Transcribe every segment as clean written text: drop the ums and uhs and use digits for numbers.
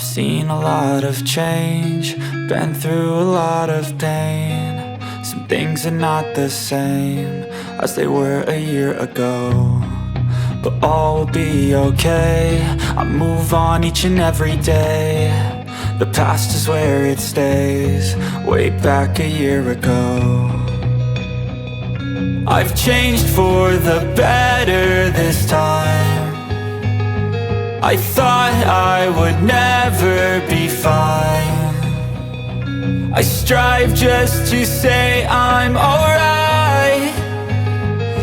I've seen a lot of change, been through a lot of pain. Some things are not the same as they were a year ago, but all will be okay. I move on each and every day. The past is where it stays, way back a year ago. I've changed for the better this time. I thought I would never be fine. I strive just to say I'm alright,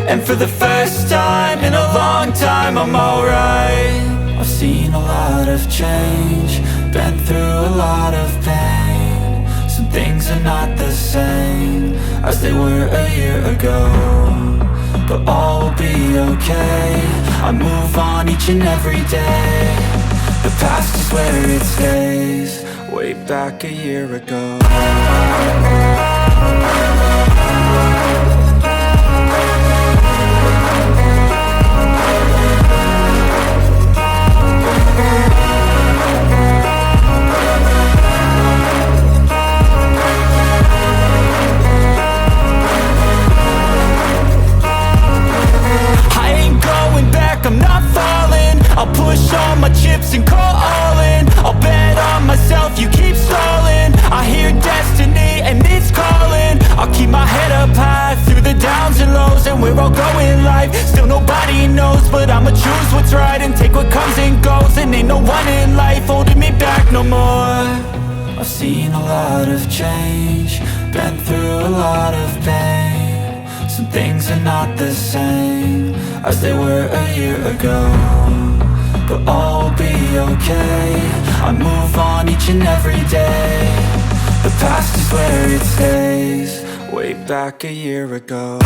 and for the first time in a long time I'm alright. I've seen a lot of change, been through a lot of pain. Some things are not the same as they were a year ago, but all will be okay. I move on each and every day. The past is where it stays, way back a year ago. I'm not falling, I'll push all my chips and call all in. I'll bet on myself, you keep stalling. I hear destiny and it's calling. I'll keep my head up high through the downs and lows, and we're all going life. Still nobody knows, but I'ma choose what's right and take what comes and goes. And ain't no one in life holding me back no more. I've seen a lot of change, been through a lot of pain. Some things are not the same as they were a year ago, but all will be okay. I move on each and every day. The past is where it stays, way back a year ago.